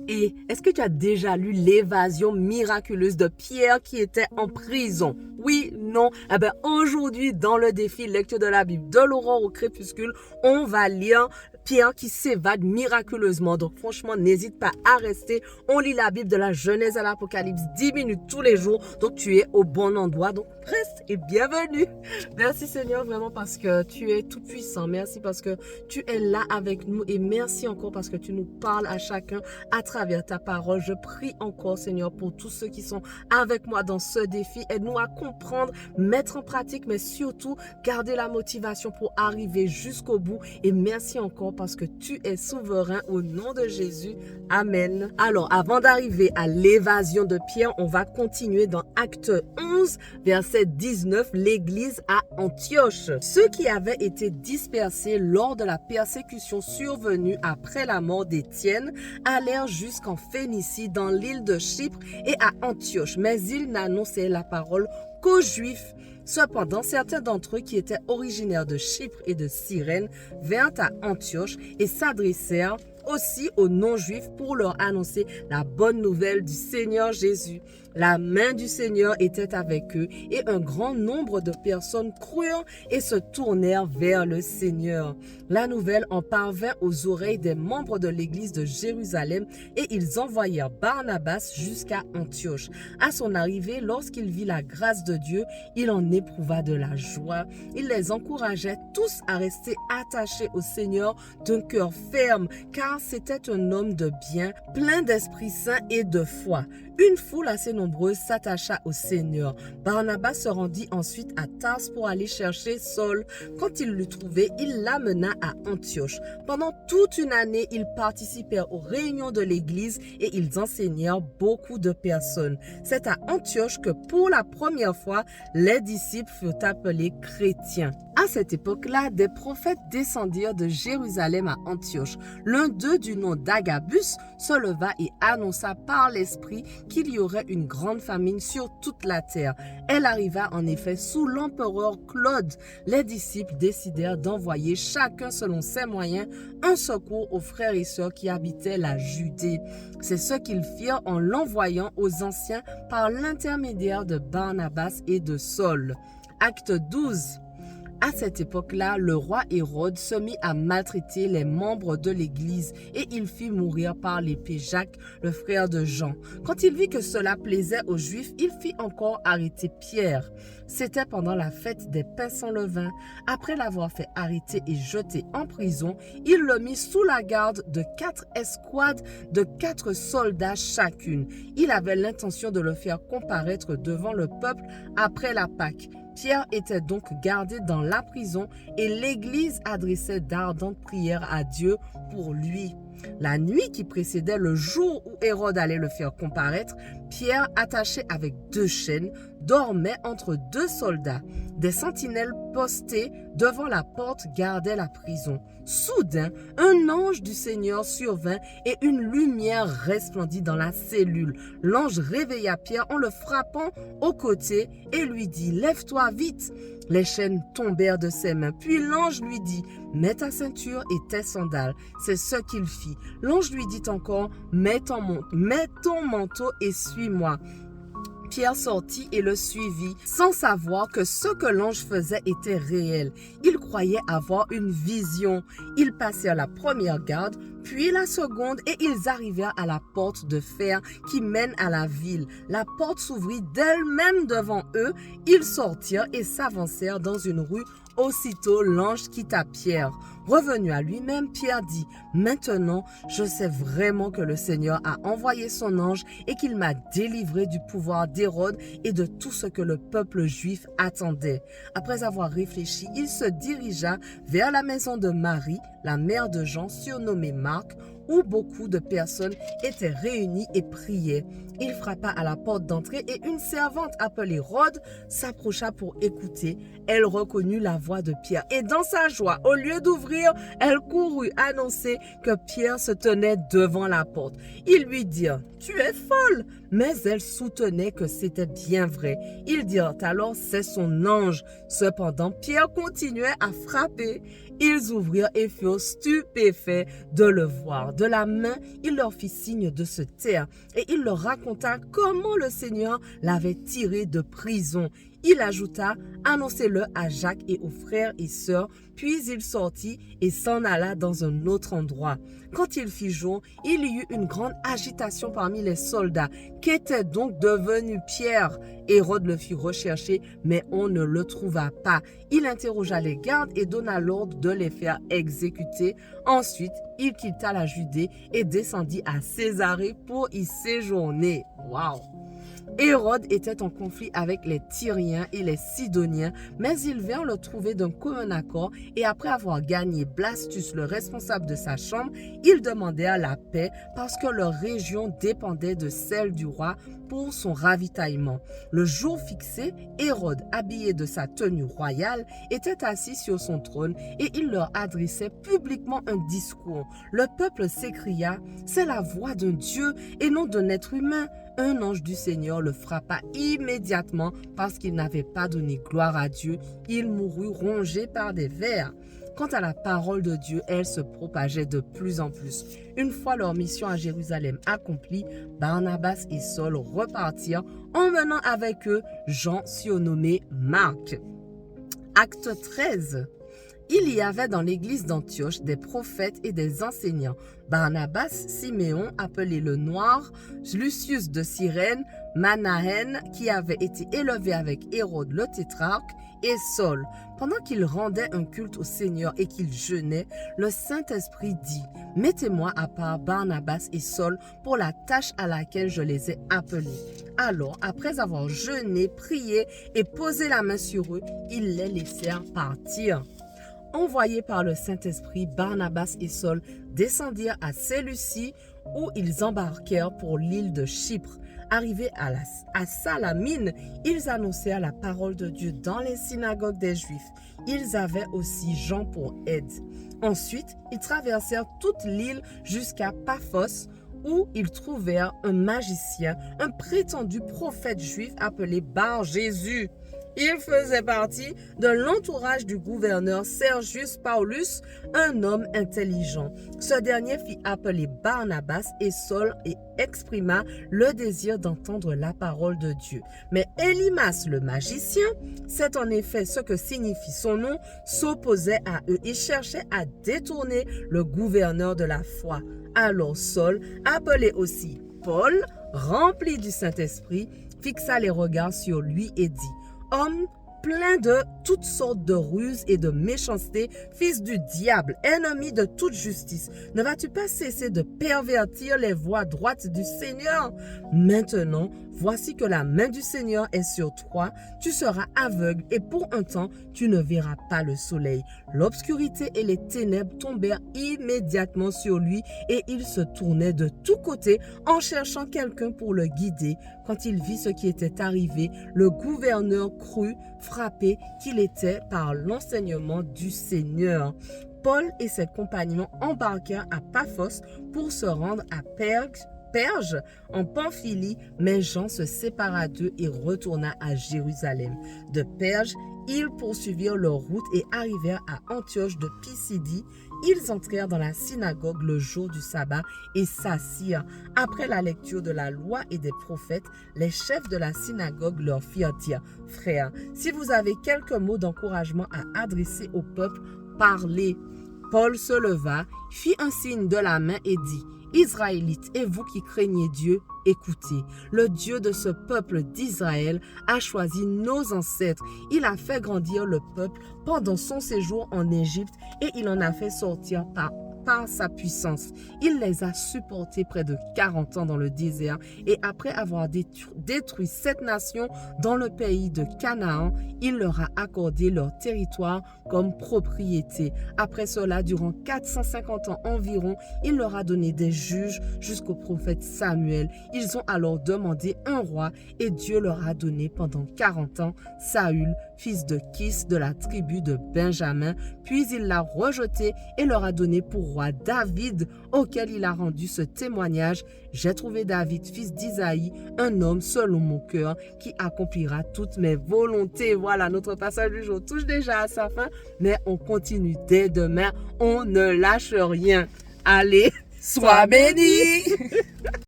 Et est-ce que tu as déjà lu l'évasion miraculeuse de Pierre qui était en prison? Oui, non. Eh bien, aujourd'hui, dans le défi lecture de la Bible, de l'aurore au crépuscule, on va lire Pierre qui s'évade miraculeusement. Donc, franchement, n'hésite pas à rester. On lit la Bible de la Genèse à l'Apocalypse 10 minutes tous les jours. Donc, tu es au bon endroit. Donc, reste et bienvenue. Merci Seigneur, vraiment parce que tu es tout puissant. Merci parce que tu es là avec nous. Et merci encore parce que tu nous parles à chacun à travers ta parole. Je prie encore Seigneur pour tous ceux qui sont avec moi dans ce défi. Aide-nous à comprendre, mettre en pratique, mais surtout garder la motivation pour arriver jusqu'au bout. Et merci encore parce que tu es souverain au nom de Jésus. Amen. Alors, avant d'arriver à l'évasion de Pierre, on va continuer dans Acte 11, verset 19, l'église à Antioche. Ceux qui avaient été dispersés lors de la persécution survenue après la mort d'Étienne allèrent jusqu'en Phénicie, dans l'île de Chypre et à Antioche, mais ils n'annonçaient la parole qu'aux Juifs. Cependant, certains d'entre eux qui étaient originaires de Chypre et de Cyrène vinrent à Antioche et s'adressèrent aussi aux non-juifs pour leur annoncer la bonne nouvelle du Seigneur Jésus. La main du Seigneur était avec eux et un grand nombre de personnes crurent et se tournèrent vers le Seigneur. La nouvelle en parvint aux oreilles des membres de l'église de Jérusalem et ils envoyèrent Barnabas jusqu'à Antioche. À son arrivée, lorsqu'il vit la grâce de Dieu, il en éprouva de la joie. Il les encourageait tous à rester attachés au Seigneur d'un cœur ferme, car c'était un homme de bien, plein d'Esprit Saint et de foi. Une foule assez nombreuse s'attacha au Seigneur. Barnabas se rendit ensuite à Tars pour aller chercher Saul. Quand il l'eut trouvé, il l'amena à Antioche. Pendant toute une année, ils participèrent aux réunions de l'église et ils enseignèrent beaucoup de personnes. C'est à Antioche que pour la première fois, les disciples furent appelés chrétiens. À cette époque-là, des prophètes descendirent de Jérusalem à Antioche. L'un d'eux, du nom d'Agabus, se leva et annonça par l'Esprit qu'il y aurait une grande famine sur toute la terre. Elle arriva en effet sous l'empereur Claude. Les disciples décidèrent d'envoyer chacun selon ses moyens un secours aux frères et sœurs qui habitaient la Judée. C'est ce qu'ils firent en l'envoyant aux anciens par l'intermédiaire de Barnabas et de Saul. Acte 12. À cette époque-là, le roi Hérode se mit à maltraiter les membres de l'église et il fit mourir par l'épée Jacques, le frère de Jean. Quand il vit que cela plaisait aux Juifs, il fit encore arrêter Pierre. C'était pendant la fête des pains sans levain. Après l'avoir fait arrêter et jeter en prison, il le mit sous la garde de 4 escouades de 4 soldats chacune. Il avait l'intention de le faire comparaître devant le peuple après la Pâque. Pierre était donc gardé dans la prison et l'église adressait d'ardentes prières à Dieu pour lui. La nuit qui précédait le jour où Hérode allait le faire comparaître, Pierre, attaché avec 2 chaînes, dormait entre 2 soldats. Des sentinelles postées devant la porte gardaient la prison. Soudain, un ange du Seigneur survint et une lumière resplendit dans la cellule. L'ange réveilla Pierre en le frappant au côté et lui dit « Lève-toi vite !» Les chaînes tombèrent de ses mains. Puis l'ange lui dit « Mets ta ceinture et tes sandales. » C'est ce qu'il fit. L'ange lui dit encore « Mets ton manteau et suis-moi. » Pierre sortit et le suivit, sans savoir que ce que l'ange faisait était réel. Il croyait avoir une vision. Ils passèrent la première garde, puis la seconde, et ils arrivèrent à la porte de fer qui mène à la ville. La porte s'ouvrit d'elle-même devant eux. Ils sortirent et s'avancèrent dans une rue. Aussitôt, l'ange quitta Pierre. Revenu à lui-même, Pierre dit « Maintenant, je sais vraiment que le Seigneur a envoyé son ange et qu'il m'a délivré du pouvoir d'Hérode et de tout ce que le peuple juif attendait. » Après avoir réfléchi, il se dirigea vers la maison de Marie, la mère de Jean, surnommée Marc, où beaucoup de personnes étaient réunies et priaient. Il frappa à la porte d'entrée et une servante appelée Rhode s'approcha pour écouter. Elle reconnut la voix de Pierre et dans sa joie, au lieu d'ouvrir, elle courut annoncer que Pierre se tenait devant la porte. Ils lui dirent « Tu es folle !» Mais elle soutenait que c'était bien vrai. Ils dirent alors « C'est son ange !» Cependant, Pierre continuait à frapper. Ils ouvrirent et furent stupéfaits de le voir. De la main, il leur fit signe de se taire et il leur raconta comment le Seigneur l'avait tiré de prison. Il ajouta, annoncez-le à Jacques et aux frères et sœurs, puis il sortit et s'en alla dans un autre endroit. Quand il fit jour, il y eut une grande agitation parmi les soldats. Qu'était donc devenu Pierre? Hérode le fit rechercher, mais on ne le trouva pas. Il interrogea les gardes et donna l'ordre de les faire exécuter. Ensuite, il quitta la Judée et descendit à Césarée pour y séjourner. Waouh! Hérode était en conflit avec les Tyriens et les Sidoniens, mais ils vinrent le trouver d'un commun accord et après avoir gagné Blastus, le responsable de sa chambre, ils demandèrent la paix parce que leur région dépendait de celle du roi pour son ravitaillement. Le jour fixé, Hérode, habillé de sa tenue royale, était assis sur son trône et il leur adressait publiquement un discours. Le peuple s'écria, « C'est la voix d'un Dieu et non d'un être humain ». Un ange du Seigneur le frappa immédiatement parce qu'il n'avait pas donné gloire à Dieu. Il mourut rongé par des vers. Quant à la parole de Dieu, elle se propageait de plus en plus. Une fois leur mission à Jérusalem accomplie, Barnabas et Saul repartirent, emmenant avec eux Jean surnommé Marc. Acte 13. Il y avait dans l'église d'Antioche des prophètes et des enseignants. Barnabas, Siméon, appelé le Noir, Lucius de Cyrène, Manahen, qui avait été élevé avec Hérode le tétrarque, et Saul. Pendant qu'ils rendaient un culte au Seigneur et qu'ils jeûnaient, le Saint-Esprit dit, « Mettez-moi à part Barnabas et Saul pour la tâche à laquelle je les ai appelés. » Alors, après avoir jeûné, prié et posé la main sur eux, ils les laissèrent partir. Envoyés par le Saint-Esprit, Barnabas et Saul descendirent à Séleucie où ils embarquèrent pour l'île de Chypre. Arrivés à Salamine, ils annoncèrent la parole de Dieu dans les synagogues des Juifs. Ils avaient aussi Jean pour aide. Ensuite, ils traversèrent toute l'île jusqu'à Paphos où ils trouvèrent un magicien, un prétendu prophète juif appelé Bar-Jésus. Il faisait partie de l'entourage du gouverneur Sergius Paulus, un homme intelligent. Ce dernier fit appeler Barnabas et Saul et exprima le désir d'entendre la parole de Dieu. Mais Élymas, le magicien, c'est en effet ce que signifie son nom, s'opposait à eux et cherchait à détourner le gouverneur de la foi. Alors Saul, appelé aussi Paul, rempli du Saint-Esprit, fixa les regards sur lui et dit, « Homme plein de toutes sortes de ruses et de méchanceté, fils du diable, ennemi de toute justice, ne vas-tu pas cesser de pervertir les voies droites du Seigneur? Maintenant, voici que la main du Seigneur est sur toi, tu seras aveugle et pour un temps, tu ne verras pas le soleil. » L'obscurité et les ténèbres tombèrent immédiatement sur lui et il se tournait de tous côtés en cherchant quelqu'un pour le guider. Quand il vit ce qui était arrivé, le gouverneur crut, frappé, qu'il était par l'enseignement du Seigneur. Paul et ses compagnons embarquèrent à Paphos pour se rendre à Perge en Pamphylie, mais Jean se sépara d'eux et retourna à Jérusalem. De Perge, ils poursuivirent leur route et arrivèrent à Antioche de Pisidie. Ils entrèrent dans la synagogue le jour du sabbat et s'assirent. Après la lecture de la loi et des prophètes, les chefs de la synagogue leur firent dire, « Frères, si vous avez quelques mots d'encouragement à adresser au peuple, parlez. » Paul se leva, fit un signe de la main et dit, « Israélites, et vous qui craignez Dieu, écoutez, le Dieu de ce peuple d'Israël a choisi nos ancêtres. Il a fait grandir le peuple pendant son séjour en Égypte et il en a fait sortir par sa puissance. Il les a supportés près de 40 ans dans le désert et après avoir détruit 7 nations dans le pays de Canaan, il leur a accordé leur territoire comme propriété. Après cela, durant 450 ans environ, il leur a donné des juges jusqu'au prophète Samuel. Ils ont alors demandé un roi et Dieu leur a donné pendant 40 ans Saül, fils de Kis de la tribu de Benjamin. Puis il l'a rejeté et leur a donné pour roi David, auquel il a rendu ce témoignage. J'ai trouvé David, fils d'Isaïe, un homme selon mon cœur, qui accomplira toutes mes volontés. Voilà, notre passage du jour touche déjà à sa fin, mais on continue dès demain. On ne lâche rien. Allez, sois béni!